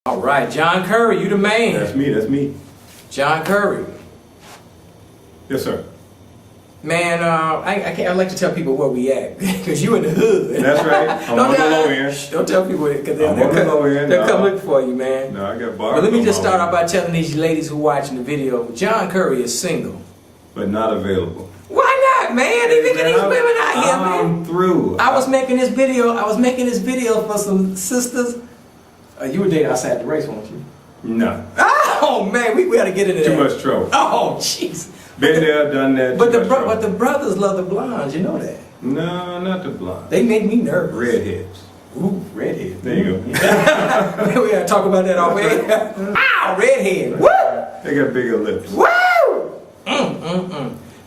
All right, John Curry, you the man. That's me. John Curry. Yes, sir. Man, I like to tell people where we at because you in the hood. That's right. I'm on the low end. Don't tell people because I'm on the low end. They'll come look for you, man. No, I got bars. But let me just start off by telling these ladies who watching the video, John Curry is single. But not available. Why not, man? Look at these women out here, man. I'm through. I was making this video for some sisters. You were dating outside the race, weren't you? No. Oh man, we gotta get into that. Too much trouble. Oh jeez. Been there, done that. But the brothers love the blondes, you know that. No, not the blonde. They make me nervous. Redheads. Ooh, redhead. There you go. We gotta talk about that off air. Ow, redhead. Woo! They got bigger lips. Woo!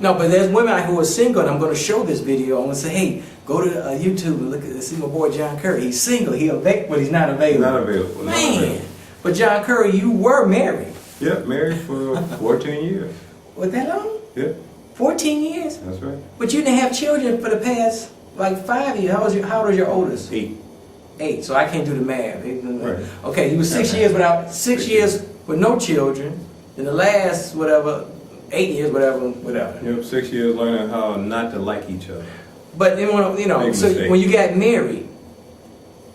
No, but there's women who are single, and I'm going to show this video. I'm going to say, hey, go to YouTube and look at see my boy John Curry. He's single. He's not available. Not available. Man, but John Curry, you were married. Yep, married for 14 years. Was that long? Yep. 14 years? That's right. But you didn't have children for the past, like, 5 years. How old is your oldest? 8. 8, so I can't do the math. Right. Okay, you were 6 years six years with no children. In the last, 8 years, whatever. Yep, 6 years learning how not to like each other. But then when you got married,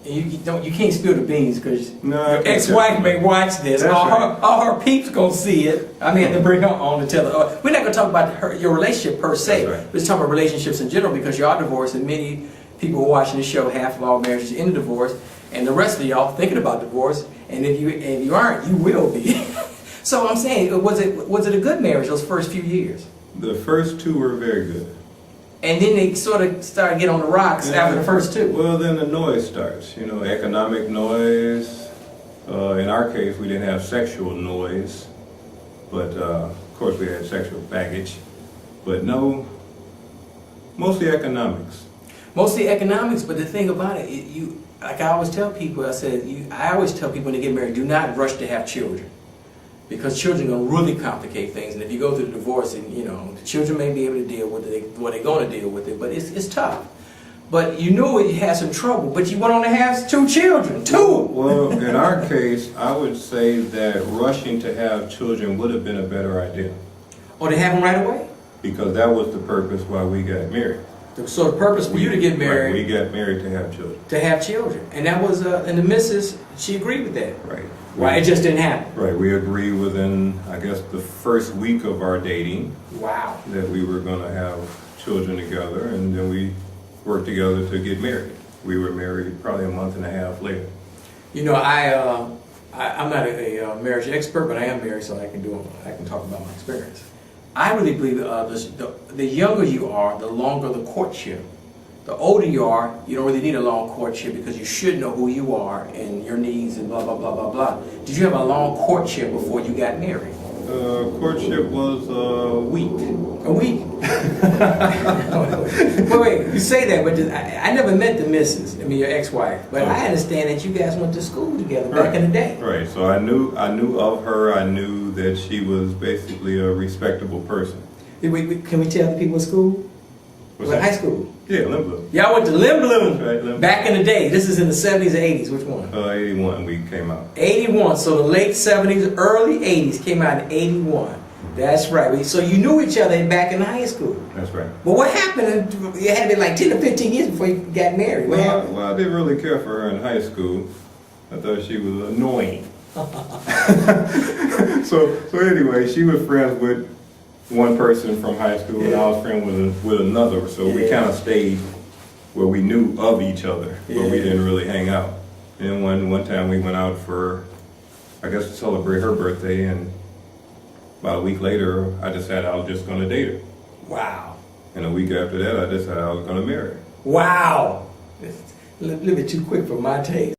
you can't spill the beans because your ex-wife may watch this. All her peeps gonna see it. I may have to bring her on to tell her. We're not gonna talk about your relationship per se. Right. We're just talking about relationships in general because you are divorced, and many people who are watching the show, half of all marriages end in divorce, and the rest of y'all thinking about divorce. And if you aren't, you will be. So I'm saying, was it a good marriage those first few years? The first 2 were very good. And then they sort of started to get on the rocks after the first 2. Well, then the noise starts. You know, economic noise. In our case, we didn't have sexual noise, but of course we had sexual baggage. But no, mostly economics. Mostly economics, but the thing about it, like I always tell people, I always tell people when they get married, do not rush to have children. Because children are going to really complicate things, and if you go through the divorce, and the children may be able to deal with it, they're going to deal with it, but it's tough. But you knew you had some trouble, but you went on to have 2 children. 2! Well, in our case, I would say that rushing to have children would have been a better idea. Or to have them right away? Because that was the purpose why we got married. So the purpose for you to get married... Right, we got married to have children. To have children. And that was, and the missus, she agreed with that. Right. Right, it just didn't happen. Right, we agreed within, I guess, the first week of our dating. Wow. That we were going to have children together, and then we worked together to get married. We were married probably a month and a half later. I'm not a marriage expert, but I am married, so I can talk about my experience. I really believe the younger you are, the longer the courtship. The older you are, you don't really need a long courtship because you should know who you are and your needs and blah, blah, blah, blah, blah. Did you have a long courtship before you got married? Courtship was a week. A week? wait, you say that, but I never met the missus, your ex-wife. But I understand that you guys went to school together back in the day. Right, so I knew of her. I knew that she was basically a respectable person. Can we tell the people in school? High school? Yeah, Lindblom. Y'all went to Lindblom. Right, Lindblom. Back in the day. This is in the 70s or 80s. Which one? 81 we came out. 81. So the late 70s, early 80s came out in 81. That's right. So you knew each other back in high school. That's right. But what happened? You had to be like 10 or 15 years before you got married. What happened? Well, I didn't really care for her in high school. I thought she was annoying. So anyway, she was friends with one person from high school, and I was friends with another, so we kind of stayed where we knew of each other, but we didn't really hang out. And one time we went out for, I guess, to celebrate her birthday, and about a week later, I decided I was just going to date her. Wow. And a week after that, I decided I was going to marry her. Wow. A little bit too quick for my taste.